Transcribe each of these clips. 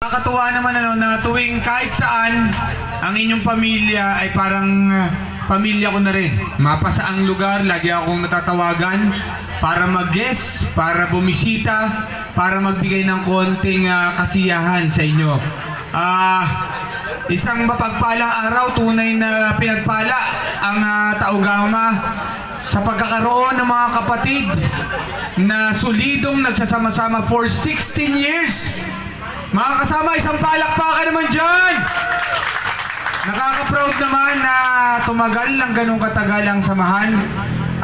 Nakakatuwa naman na tuwing kahit saan ang inyong pamilya ay parang pamilya ko na rin. Mapasaang lugar, lagi akong natatawagan para mag-guest, para bumisita, para magbigay ng konting kasiyahan sa inyo. Isang mapagpalang araw, tunay na pinagpala ang Taugama sa pagkakaroon ng mga kapatid na solidong nagsasama-sama for 16 years. Mga kasama, isang palakpakan naman dyan! Nakaka-proud naman na tumagal ng ganong katagal ang samahan.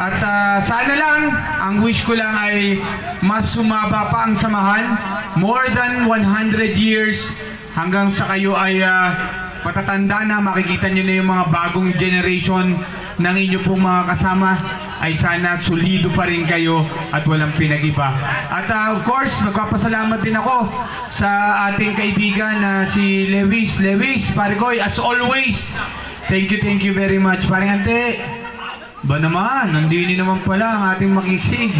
At sana lang, ang wish ko lang ay mas sumaba pa ang samahan. More than 100 years hanggang sa kayo ay patatanda na, makikita nyo na yung mga bagong generation ng inyo pong mga kasama ay sana solido pa rin kayo at walang pinag-iba. At of course, nagpapasalamat din ako sa ating kaibigan na si Lewis. Lewis, pare ko, as always, thank you very much. Parang ante, ba naman, nandini naman pala ang ating makisig.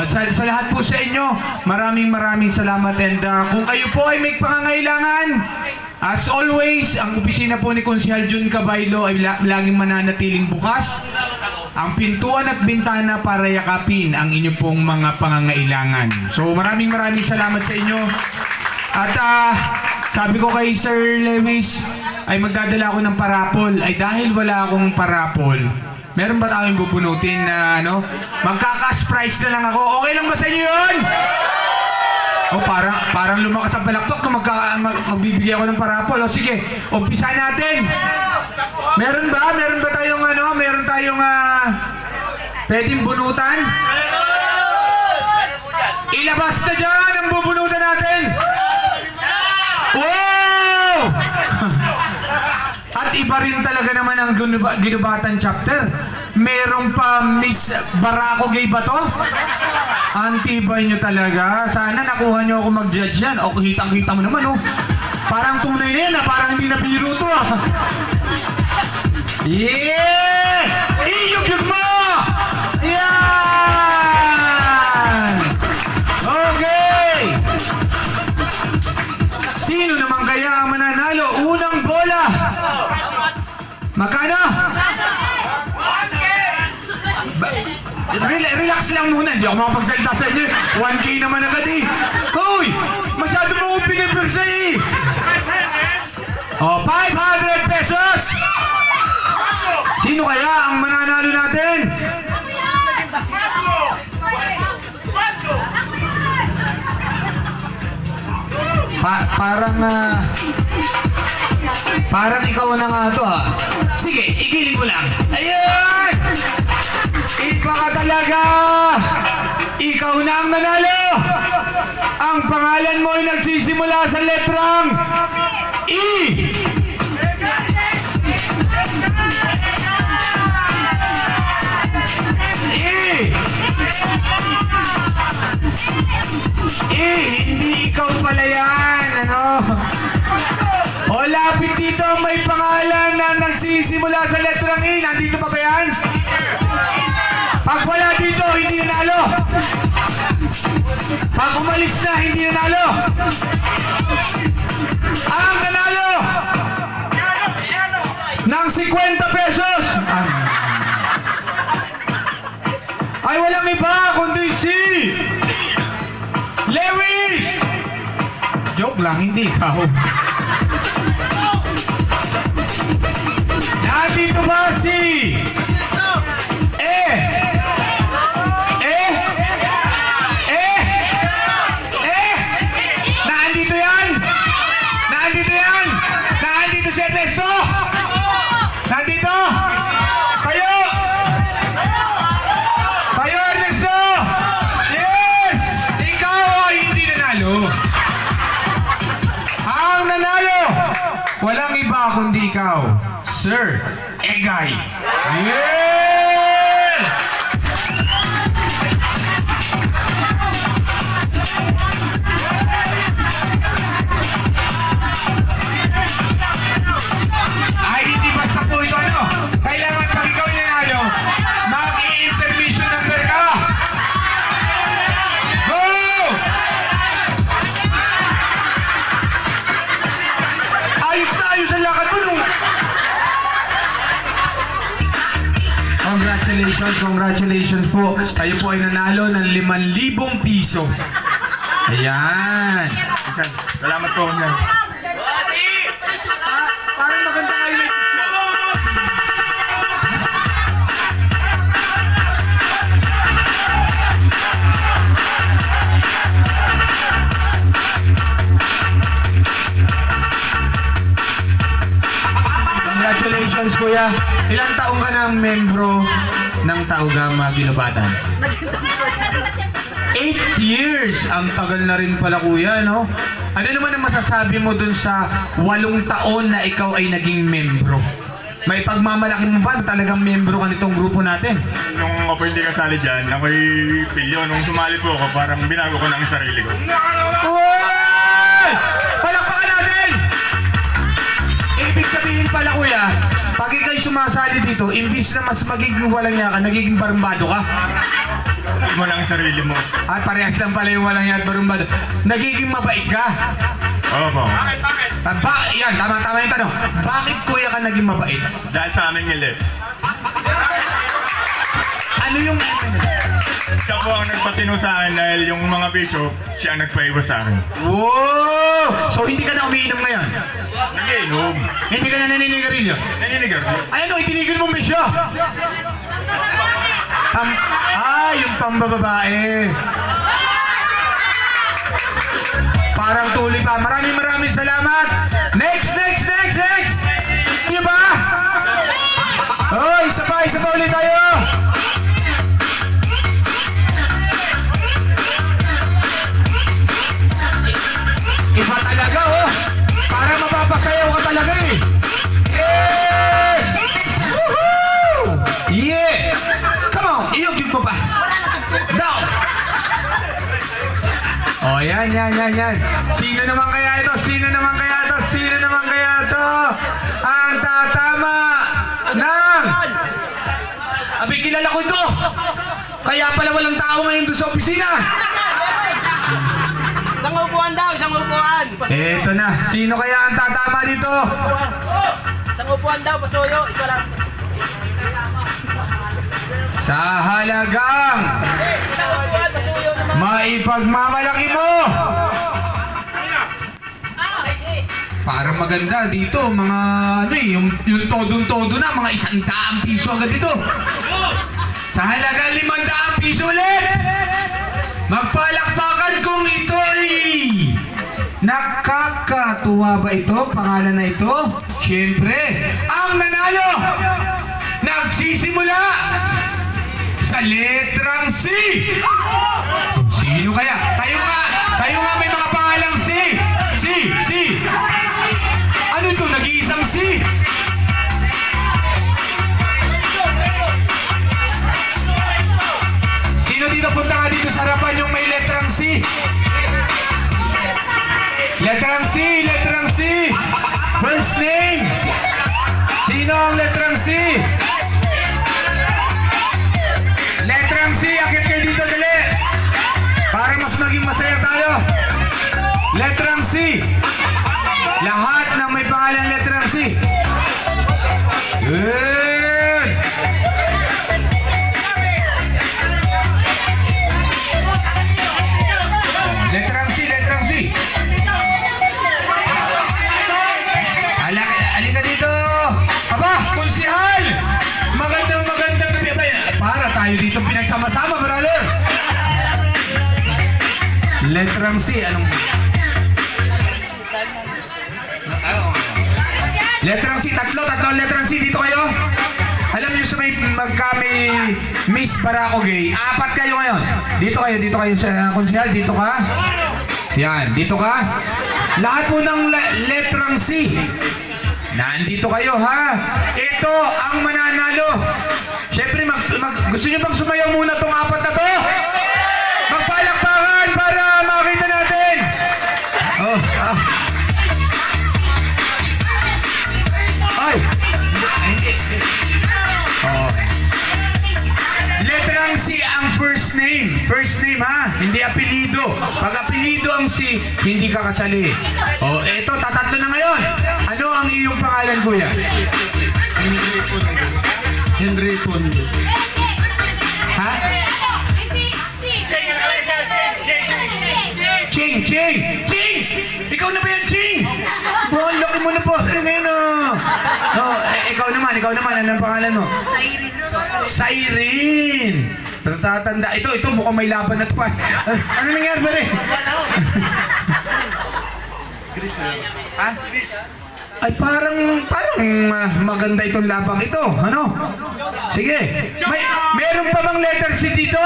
Sa lahat po sa inyo, maraming salamat. And kung kayo po ay may pangangailangan, as always, ang opisina po ni Konsehal Jun Cabaylo ay laging mananatiling bukas. Ang pintuan at bintana para yakapin ang inyo pong mga pangangailangan. So maraming salamat sa inyo. At sabi ko kay Sir Lewis, ay magdadala ako ng parapol. Ay dahil wala akong parapol, meron ba tayong bubunutin na magka-cash prize na lang ako? Okay lang ba sa inyo yun? Parang lumakas ang palakpak kung magbibigay ako ng parapol. Sige, umpisa natin. Meron ba tayong pwedeng bunutan? Ilabas na dyan ang bubunutan natin. Wow! At iba rin talaga naman ang Ginubatan chapter. Meron pa Miss Barako Gay ba to? Antibay nyo talaga. Sana nakuha nyo ako mag-judge yan. O, kitang-kita mo naman, oh. Parang tunay na yan, parang hindi na biro to, Yeah! Iyog mo! Yan! Okay! Sino naman kaya ang mananalo? Unang bola! Magkano? Relax lang muna, hindi ako makapagsalita sa inyo. 1K naman agad eh. Hoy! Masyado mo akong pinipirsa eh. 500 pesos! Sino kaya ang mananalo natin? Parang ikaw na nga to Sige, igiling mo lang. Ayun! Iba ka talaga! Ikaw na ang nanalo! Ang pangalan mo ay nagsisimula sa letrang E! Hindi ikaw pala yan, O, lapit dito may pangalan na nagsisimula sa letrang E. Nandito pa ba yan? Pag wala dito, hindi nanalo. Pag umalis na, hindi nanalo. Ang nanalo ng 50 pesos ay walang iba kundi si Lewis! Joke lang, hindi ikaw. Nandito ba si Nandito yan? Nandito si Ernesto? Nandito? Tayo Ernesto! Yes! Ikaw ay hindi nanalo. Ang nanalo, walang iba kundi ikaw, Sir Egay. Yeah! Ay, hindi basta po ito, kailangan pag ikaw nanalo, mag-i-intermission number ka. Go! congratulations po. Kayo po ay nanalo ng 5,000 piso. Ayan. Salamat po niya. Parang maganda kayo may picture. Congratulations, kuya. Ilang taong ka ng membro ng Taugama Ginubatan? 8 years! Ang tagal na rin pala, kuya, no? Ano naman ang masasabi mo dun sa 8 taon na ikaw ay naging membro? May pagmamalaki mo ba na talagang membro ka nitong grupo natin? Nung ako hindi kasali dyan, ako'y pilyo. Nung sumali po ako, parang binago ko na ang sarili ko. Uy! Palakpakan natin! Ibig sabihin pala, kuya, pag ikaw'y sumasali dito, imbis na mas magiging walang yaka, nagiging barumbado ka. Hindi mo na ang sarili mo. At parehas lang pala yung walang yaka at barumbado. Nagiging mabait ka. Oo po. Yan, tama yung tanong. Bakit, kuya, ka naging mabait? Dahil sa aming ngilit. Ano yung... Siya po ang nagpatino sa akin dahil yung mga bishop, siya ang nagpaiwas sa akin. Wow! So, hindi ka na umiinom ngayon? Nag-iinom. Hindi ka na naninigarilyo? Naninigar po. Ay, ano, itinigil mong bisyo? Yung pambababae. Parang tuloy pa. Maraming salamat. Next. Di ba? Oh, isa pa ulit tayo. Iba talaga, oh. Para mapapasayaw ka talaga, eh. Yes! Woohoo! Yeah! Come on, iyog mo pa. Down! Oh, yan. Sino naman kaya ito? Ang tatama ng... Abi, kilala ko ito. Kaya pala walang tao ngayon doon sa opisina. Isang upuan daw, isang upuan. Eto na. Sino kaya ang tatama dito? Isang upuan daw, pasuyo, isa lang. Sa halagang Isang upuan, pasuyo naman. maipagmamalaki mo. Parang maganda dito, mga ano eh, yung todong-todo na, mga 100 piso agad dito. Sa halagang 500 piso ulit. Magpalakpakan kung ito ay nakakatuwa ba ito? Pangalan na ito? Siyempre, ang nanalo nagsisimula sa letrang C. Sino kaya? Tayo nga may mga pangalang C. C. Ano ito? Nag-iisang C. Sino dito? Punta ka dito sa harapan yung may letrang C. Letrang C. First name. Sino ang letrang C? Letrang C, akit kayo dito dali. Para mas maging masaya tayo. Letrang C. Lahat na may pangalan letrang C. Good. Letrang C. Alin ka dito. Aba, konsihal. Magandang gabi. Para tayo dito pinagsama-sama, brother. Letrang C, anong... Letrang C, tatlo letrang C, dito kayo. Alam niyo sa may Miss Barako Gay, 4 kayo ngayon. Dito kayo sa konsehal, dito ka. Yan, dito ka. Lahat po ng letrang C. Nandito kayo, ha? Ito ang mananalo. Siyempre, gusto niyo bang sumayaw muna tong 4 na to? Magpalakpakan para makita natin. Ay! Letrang C ang first name. First name, ha? Hindi apelido. Pag apelido ang C, hindi ka kasali. Eto, tatatlo na ngayon. Ano ang iyong pangalan, kuya? Henry Pondo. Ching! Ching! Ikaw na ba yan, Ching? Bro, ang laki mo na po. Ano ngayon, oh? Oh, ikaw naman. Anong pangalan mo? Siren! Tatanda. Ito, mukhang may laban na ito pa. Ano nangyari ba rin? Ha? Ay, parang maganda itong labang ito. Ano? Sige. Meron pa bang letter C dito?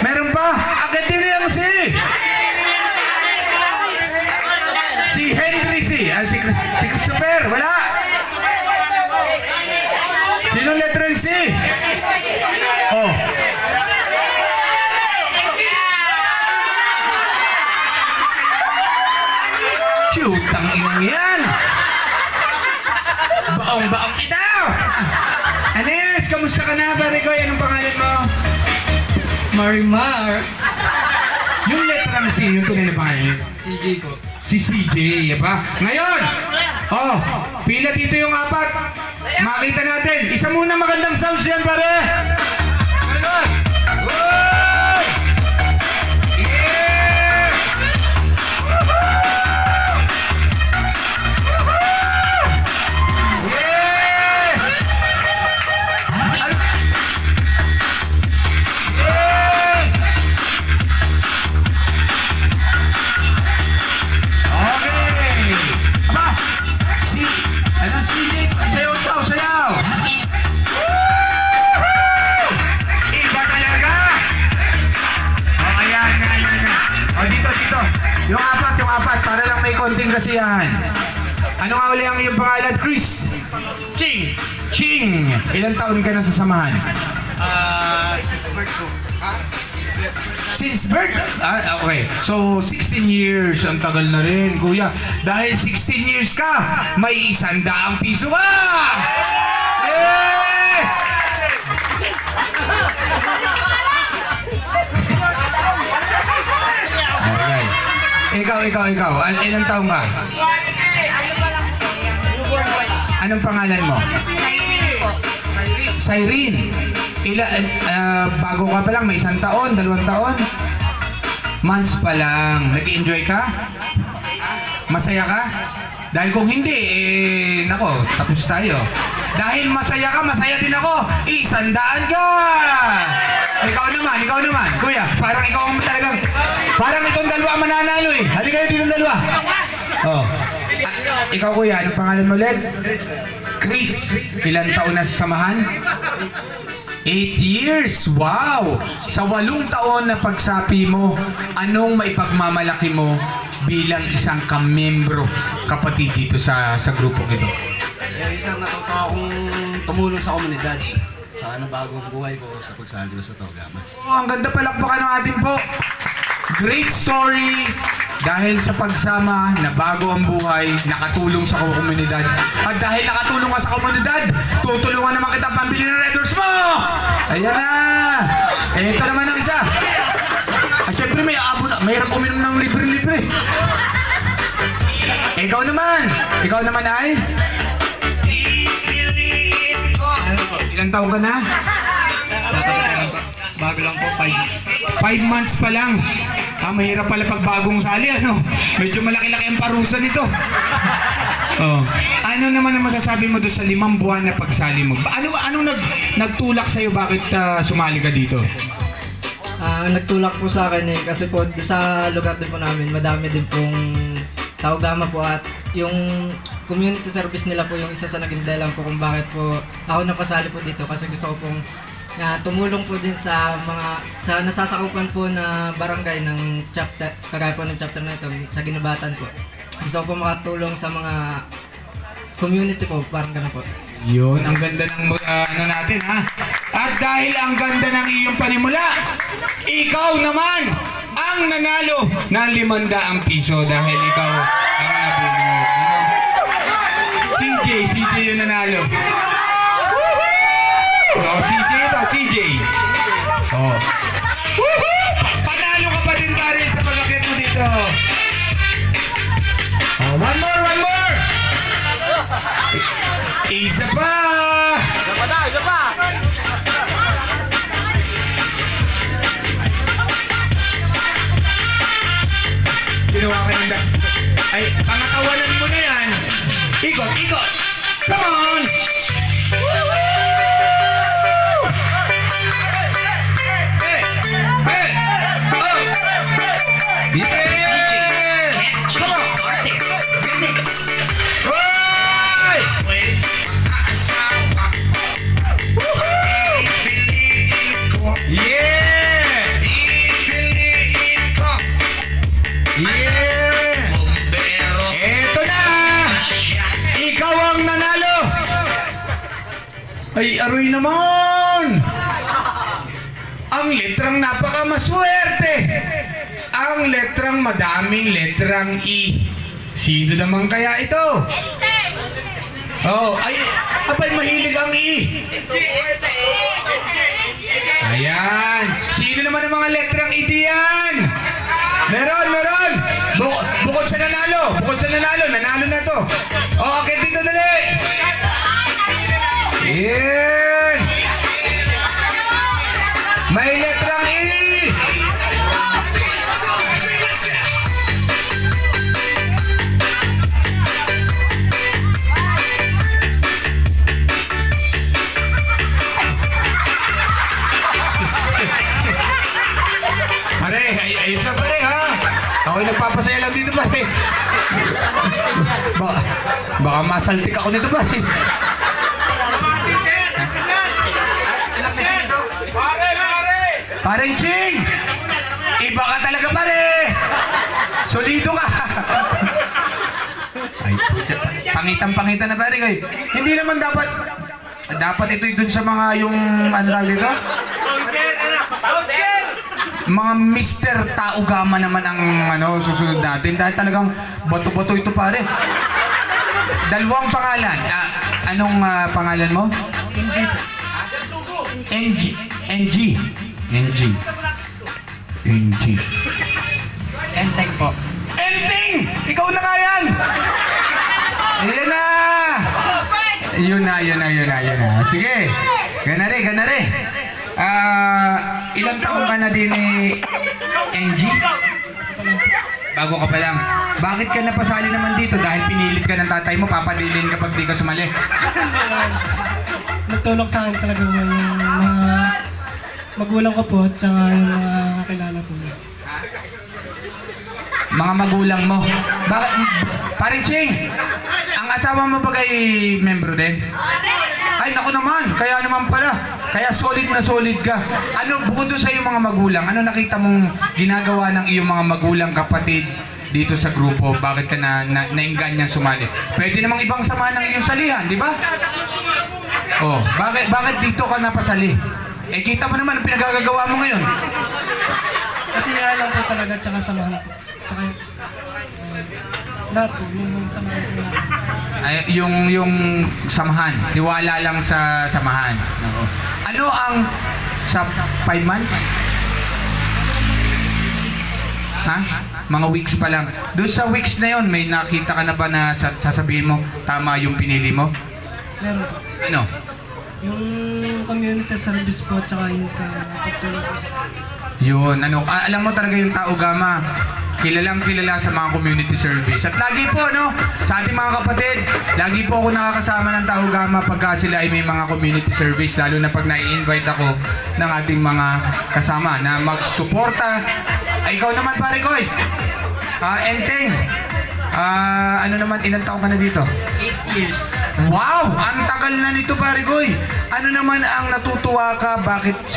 Meron pa? Agad din yung C. Si Henry C. Si Christopher. Wala. Sinong letter C? Oh. Chutang inang yan! Baong kita! Anes, kamusta ka na, pare ko? Anong pangalan mo? Marimar. Yung letra ng C, yung tunay na pangalan. CJ ko. Si CJ, ba? Ngayon! Oh, pila dito yung apat. Makita natin. Isa muna magandang sounds yan, pare! Ganon! Woy! Yeah! Yes! Yes! Okay! Aba! CJ? Sayaw! Iba talaga! O, ayan. O, dito. Yung apat, para lang may konting kasiyahan. Ano nga uli ang iyong pangalan, Chris? Ching! Ilang taon ka na sa samahan? Since birth? Okay. So, 16 years. Ang tagal na rin, kuya. Dahil 16 years ka, may 100 piso ka! Yes! Okay. Ikaw. Ilang taon ka? Anong pangalan mo? Cyrene. Bago ka pa lang, may 1 taon, 2 taon. Months pa lang. Nag-enjoy ka? Masaya ka? Dahil kung hindi, nako, tapos tayo. Dahil masaya ka, masaya din ako. 100 ka! Ikaw naman. Kuya, parang ikaw ang talagang, parang itong dalawa mananalo eh. Halika kayo dito dalawa. Oh. Ikaw kuya, anong pangalan mo ulit? Chris. Ilan taon na sa samahan? 8 years! Wow! Sa 8 taon na pagsapi mo, anong maipagmamalaki mo bilang isang kamembro, kapatid dito sa grupong ito? Isang natutuwa akong tumulong sa komunidad. Sa bagong buhay ko sa pagsali ko sa Togama. Oh, ang ganda palakpakan ng atin po. Great story dahil sa pagsama na bago ang buhay, nakatulong sa komunidad. At dahil nakatulong ka sa komunidad, tutulungan naman kita pambili ng Red Doors mo! Ayan na! Ito naman ang isa. At syempre mahirap uminom ng libre-libre. Ikaw naman ay? Ilang taon ka na? Bago lang po, 5 5 months pa lang. Mahirap pala pag bagong sali, ano? Medyo malaki-laki ang parusa nito. Oh. Ano naman ang masasabi mo doon sa 5 buwan na pagsali mo? Ano nagtulak sa'yo bakit sumali ka dito? Nagtulak po sa akin kasi po sa lugar din po namin, madami din pong Togama po at yung community service nila po yung isa sa naging dahilan po kung bakit po ako napasali po dito kasi gusto ko pong tumulong po din sa nasasakupan po na barangay ng chapter, kagaya po ng chapter na ito, sa Ginubatan po. Gusto ko po makatulong sa mga community po, parang gano'n po. Yun, ang ganda ng natin ha. At dahil ang ganda ng iyong panimula, ikaw naman ang nanalo ng 500 piso dahil ikaw ang nabunod. CJ yung nanalo. Oh, CJ. Oh. Panalo ka pa din pare sa pagkakit mo dito. Oh, one more. Isa pa. Isa pa! ginawa ka ng dance. Ay, pangatawanan mo na yan. Ikot, ikot. Come on! Hey! Hey! Oh! Yeah! Come on! Hoy! Yeah! Yeah! Eto na! Ikaw ang nanalo! Ay, aroy naman! Ang letrang napakamaswerte! Ang letrang madaming letrang I. Sino naman kaya ito? Oh, ay, abay mahilig ang I. Ayan. Sino naman ang mga letrang I diyan? Meron, meron. Bukod sa nanalo. Bukod sa nanalo. Nanalo na to. Oh, okay, dito dali. Ayan. May letrang I. Pare, ayos na pare ha. Ako'y nagpapasaya lang dito pare. Baka masaltik ako nito pare. Pareng Ching! Iba ka talaga pare! Solido ka! Ay, pangitan na pare kayo. Hindi naman dapat ito dun sa mga yung ano tawag dito? Mga Mr. Taugama naman ang ano susunod natin dahil talagang bato-bato ito pare. Dalawang pangalan. Anong pangalan mo? NG. Enteng po. Enteng! Ikaw na nga yan! Ayan na! Yun na. Sige. Ganare. Ilang taong ka na din NG? Bago ka pa lang. Bakit ka napasali naman dito? Dahil pinilit ka ng tatay mo, papadilin kapag di ka sumali. Nagtulong sa akin talaga yung mga magulang ko po at saka yung mga kakilala po. Mga magulang mo. Bakit? Paring Ching, ang asawa mo ba kay membro din? Ay, naku naman. Kaya naman pala. Kaya solid na solid ka. Ano, bukod doon sa iyong mga magulang, ano nakita mong ginagawa ng iyong mga magulang kapatid dito sa grupo? Bakit ka naingganyang sumali? Pwede namang ibang sama ng iyong salihan, di ba? Oh, bakit dito ka napasali? Eh, kita mo naman ang pinagagagawa mo ngayon. Kasi alam po talaga at saka samahan po. Tsaka lahat po, yung samahan po natin. Ay, yung samahan, tiwala lang sa samahan. Oo. Ano ang sa 5 months? Ha? Mga weeks pa lang. Doon sa weeks na yon, may nakita ka na ba na sasabihin mo tama yung pinili mo? Meron po. Ano? Yung community service po at saka yung sa pagtulong po. Yun, ano, alam mo talaga yung Taugama, kilalang kilala sa mga community service. At lagi po, no, sa ating mga kapatid, lagi po ako nakakasama ng Taugama pagka sila ay may mga community service, lalo na pag nai-invite ako ng ating mga kasama na magsuporta. Ay, ikaw naman pare Koy, Enteng, ano naman, ilang taon ka na dito? 8 years. Wow! Ang tagal na nito pare Koy. Ano naman ang natutuwa ka? Bakit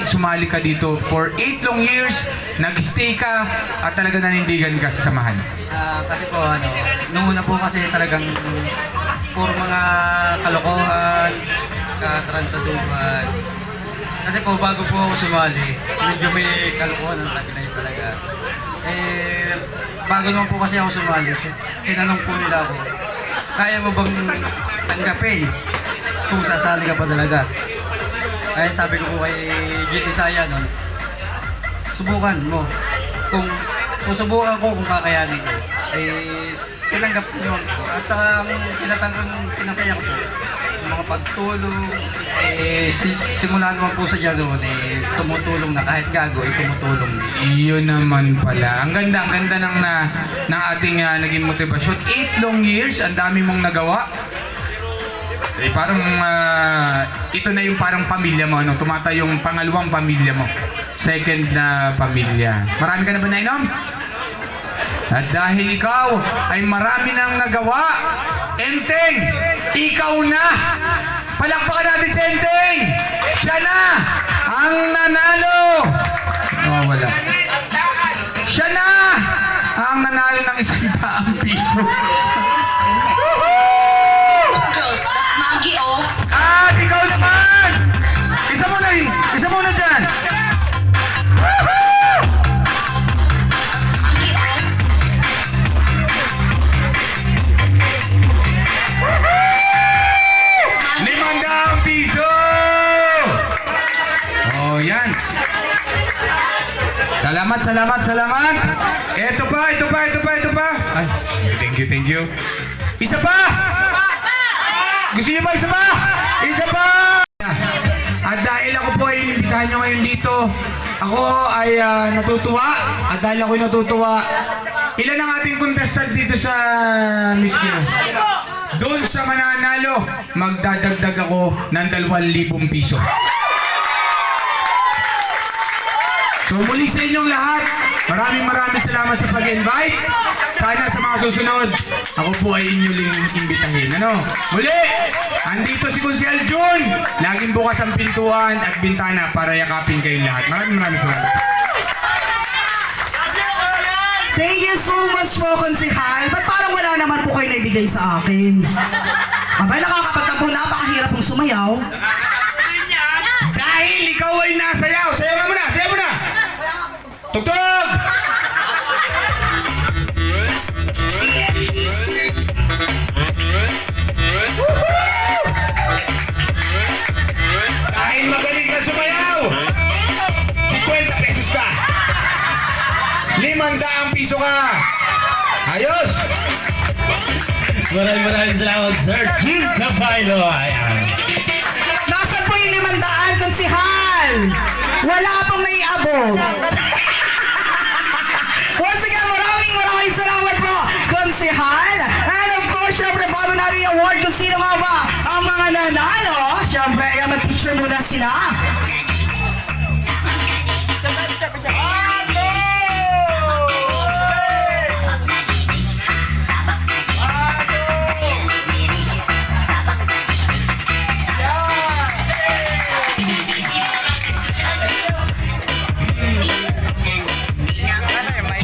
sumali ka dito for 8 long years? Nag-stay ka at talaga nanindigan ka sa samahan? Kasi po nung una po kasi talagang puro mga kalokohan, katrantaduhan. Kasi po bago po ako sumali, medyo may kalokohan ang taginay talaga. Bago naman po kasi ako sumali, tinanong po nila ako, kaya mo bang tanggapin kung sasali ka pa talaga? Kaya sabi ko po kay GT Saya nun, subukan mo. Kung susubukan ko kung kakayanin ko, ay tinanggap niyo ako. At saka ang tinasaya ko po, mga pagtulong, simula naman po sa dyan doon, tumutulong na kahit gago, tumutulong din. Iyon naman pala. Ang ganda ng ating naging motivasyon. 8 long years, ang dami mong nagawa. Parang ito na yung parang pamilya mo, ano? Tumatayo yung pangalawang pamilya mo. Second na pamilya. Marami ka na ba nainom? At dahil ikaw ay marami nang nagawa, Enteng, ikaw na! Palakpakan natin si Enteng! Siya na! Ang nanalo! Oh, wala. Siya na! Ang nanalo ng 100 piso. Girls, that's Maggie, oh. At ikaw naman! Isa muna dyan! Woohoo! Maggie, oh. limandang piso! Oh, yan. Salamat. Ito pa. Ay, thank you. Isa pa! Gusto niyo ba isa pa? Isa pa! At dahil ako po ay inimbitahan nyo ngayon dito, ako ay natutuwa. At dahil ako natutuwa, ilan ang ating contestant dito sa Miss Kino? Doon sa mananalo, magdadagdag ako ng 2,000 piso. So muli sa inyong lahat, maraming salamat sa pag-invite. Sana sa mga susunod, ako po ay inyong imbitahin. Ano? Muli, andito si Kunsel Jun. Laging bukas ang pintuan at bintana para yakapin kayong lahat. Maraming salamat. Thank you so much po, Konsihal. Ba't parang wala naman po kayo naibigay sa akin? Abay, nakakapagtampo, napakahirap pong sumayaw. Dahil ikaw ay nasayaw, sayaw mo na! Tugtog! Dahil magaling ka sumayaw, 50 pesos ka. 500 piso ka. Ayos! Maraming salamat, Sir Jim Caballo. Ayan. Nasaan po yung 500, Konsihal? Wala pong naiabot. Once again, maraming salamat po, Konsihal. And of course, syempre, bago natin yung award kung sino nga ba ang mga nanalo. Syempre, mag-picture muna sila.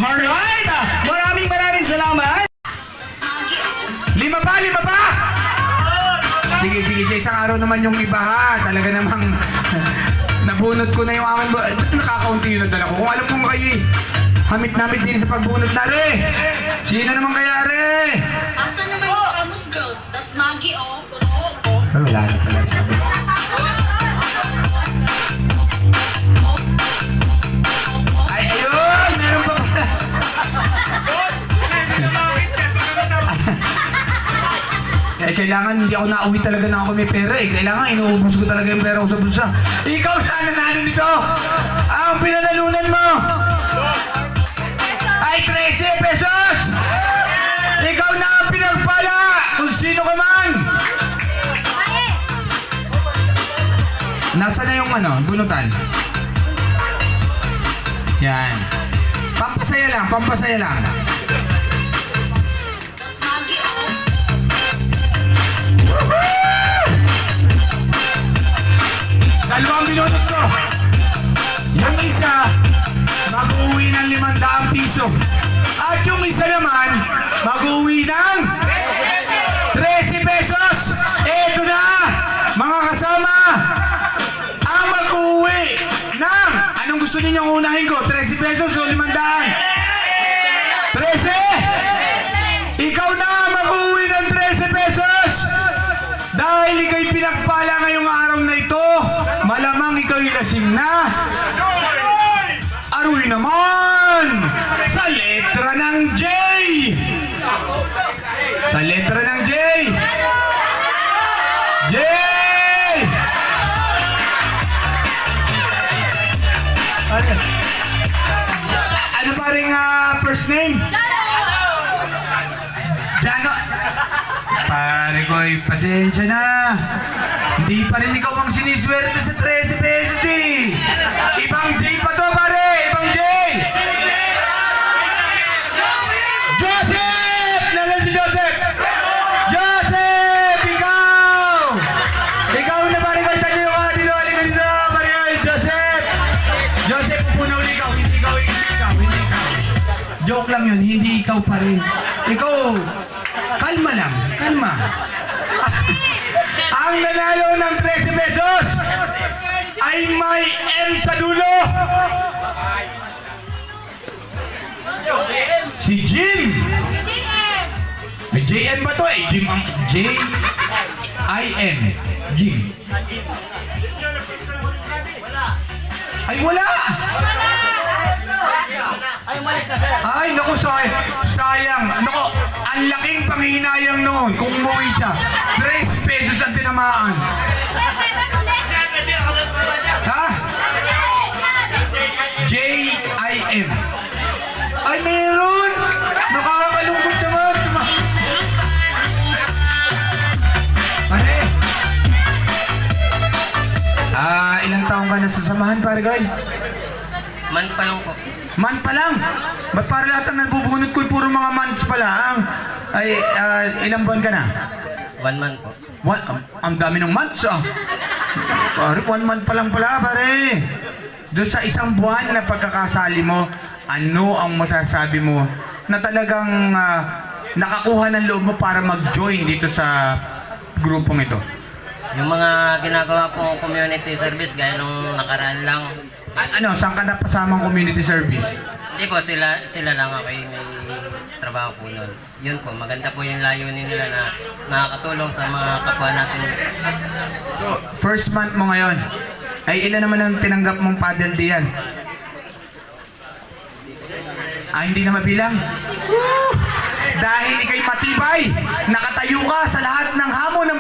Alright! Maraming salamat! 5 pa! Sige, isang araw naman yung iba ha. Talaga namang nabunot ko na yung akin. Nakakaunti yung nadala ko. Kung alam kong kayo hamit-namit din sa pagbunot na rin. Sino naman kaya rin? Asa naman yung famous girls? That's Maggie, oh. Wala na pala sabi. Ay, ayun! Meron pa pala. Kailangan hindi ako nauwi talaga na ako may pera eh. Kailangan inuubos ko talaga yung pera ko sa bulsa. Ikaw na nanalo nito! Ang pinanalunan mo! Ay 13 pesos! Ikaw na ang pinagpala! Kung sino ka man! Nasaan na yung bunutan? Yan. Pampasaya lang. That's Maggie, oh. Dalawang binunot ko. Yung isa, mag-uwi ng 500 piso. At yung isa naman, mag-uwi ng 13 pesos. Eto na, mga kasama, ang mag-uwi ng, anong gusto ninyong unahin ko? 13 pesos o 500? 13? Ikaw na mag-uwi ng 13 pesos. Dahil ikaw'y pinagpala ngayong araw na ito, malamang ikaw'y lasing na. Aruy naman! Sa letra ng J! Sa letra ng J! J! Oy, pasensya na. Hindi pa rin ikaw ang siniswerte sa 13 pesos eh. Ibang J pa to, pare! Ibang J! Joseph! Nasaan si Joseph? Joseph! Ikaw! Ikaw na pare, kalitan niyo ka dito. Halika dito, pare. Joseph! Joseph, puna uli ikaw. Hindi ikaw. Joke lang yun, hindi ikaw pa rin. Ikaw, kalma lang, kalma. Ang nanalo ng 13 pesos ay may M sa dulo. Si Jim. May JM ba to eh? Jim ang J-I-M. Jim. Ay wala. Ay, naku, sayang. Naku, ang laking panghihinayang noon kung umuwi siya. 3 pesos ang tinamaan. Ha? J-I-M. Ay, meron! Nakakalungkot naman. Pare. Ilang taong ka na sa samahan, pare Goy? Man pa lang po. Man pa lang? Ba't para lahat ang nabubunot ko'y puro mga months pa lang? Ay, ilang buwan ka na? 1 month po. Ang dami ng months ah. Pare, 1 month pa lang pala, pare. Doon sa isang buwan na pagkakasali mo, ano ang masasabi mo na talagang nakakuha ng loob mo para mag-join dito sa grupong ito? Yung mga ginagawa po community service gaya nung nakaraan lang. Ano, saan ka napasamang community service? Hindi po, sila lang ako yung may trabaho po nun. Yun po, maganda po yung layunin nila na nakakatulong sa mga kapwa natin. So, first month mo ngayon. Ay, ilan naman ang tinanggap mong paddle diyan? Hindi na mabilang? Woo! Dahil ikay matibay, nakatayo ka sa lahat ng hamon ng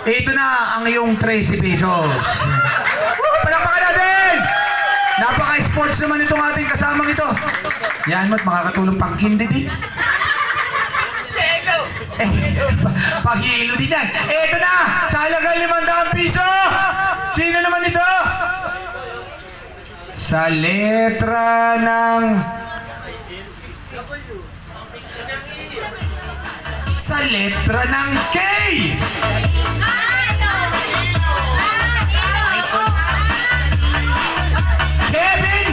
ito na ang iyong 13 pesos. Woo! Palakpakan natin! Napaka-sports naman itong ating kasamang ito. Yan mo't makakatulong pang hindi din. Paghihilo din yan. Ito na! Sa halagang 500 piso! Sino naman ito? Sa letra ng... Sa letra ng K! Kevin!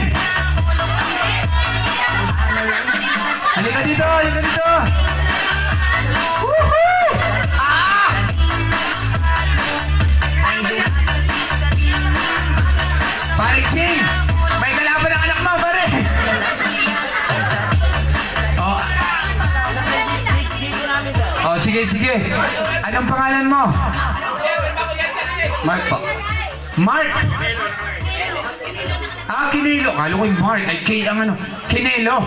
Halika dito! Halika dito! Woohoo! Pare King! May kalaban ang anak mo, pare! Sige. Anong pangalan mo? Mark po. Mark! Kinelo. Kalo ko yung Mark. Ay, K ang ano. Kinelo.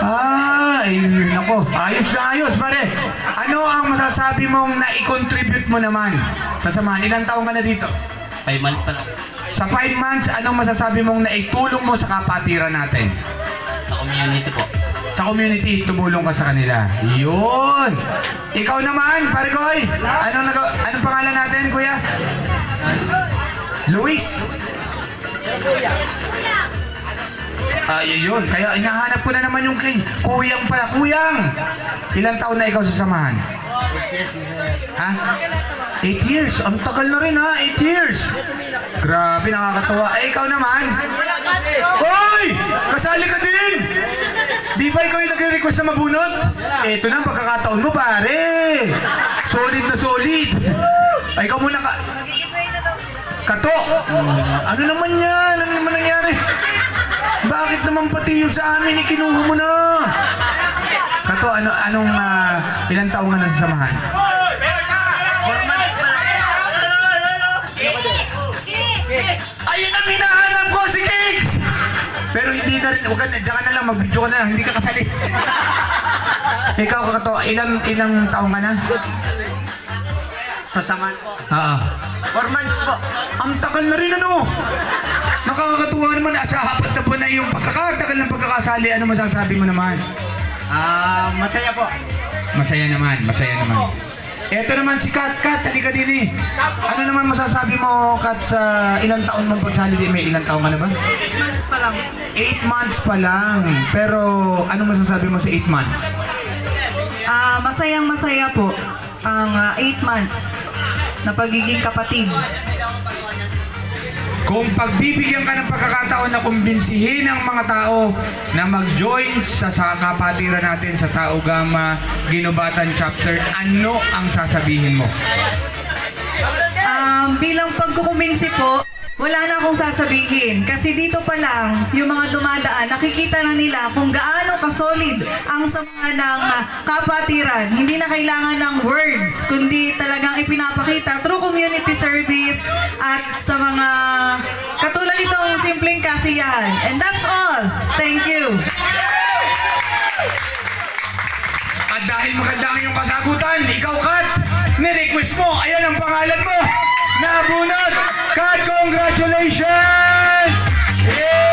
Ay, nako. Ayos na ayos, pare. Ano ang masasabi mong na-contribute mo naman sa samahan? Ilang taong ka na dito? 5 months pa lang. Sa 5 months, anong masasabi mong naitulong mo sa kapatiran natin? Sa community po. Sa community, tumulong ka sa kanila. Yun! Ikaw naman, pare Koy. Anong pangalan natin, kuya? Luis. Yun. Kaya inahanap ko na naman yung king. Kuyang pala. Kuyang! Ilang taon na ikaw sa samahan? 8 years. Ha? 8 years? Ang tagal na rin ha? 8 years? Grabe, nakakatawa. Ikaw naman? Hoy! Kasali ka din! Di ba ikaw yung nagre-request na mabunot? Eto na ang pagkakataon mo, pare! Solid na solid! Ay, ikaw muna ka... Kato! Ano naman yan? Ano naman nangyari? Bakit naman pati yung sa amin ikinuha mo na? Kato, anong ilang taong ka na sa samahan? 4 months pa lang. Ayun ang hinahanap ko, si Kicks! Pero hindi na rin, huwag ka na, dyan ka na lang, mag-video ka na lang, hindi ka kasali. Ikaw, Kato, ilang taong ka na? Sa saman po. Oo. 4 months po. Ang tagal na rin ano? Nakakatuwa naman, sa hapat na buwan na yung pagkakatagal ng pagkakasali, ano masasabi mo naman? Masaya po. Masaya naman, masaya naman. Eto naman si Kat. Kat, halika din eh. Ano naman masasabi mo, Kat, sa ilang taon mong pagsali din? May ilang taon ka na ba? 8 months pa lang. 8 months pa lang. Pero ano masasabi mo sa 8 months? Masayang masaya po ang 8 months na pagiging kapatid. Kung pagbibigyan ka ng pagkakataon na kumbinsihin ang mga tao na mag-join sa kapatiran natin sa Tau Gamma Ginubatan Chapter, ano ang sasabihin mo? Bilang pagkukumbinsi po, wala na akong sasabihin. Kasi dito pa lang, yung mga dumadaan, nakikita na nila kung gaano kasolid ang samahan ng kapatiran. Hindi na kailangan ng words, kundi talagang ipinapakita through community service at sa mga katulad itong simpleng kasiyahan. And that's all. Thank you. At dahil maganda ang iyong kasagutan, ikaw, Kat, ni-request mo, ayan ang pangalan mo, nabunot. Kat, congratulations! Yeah!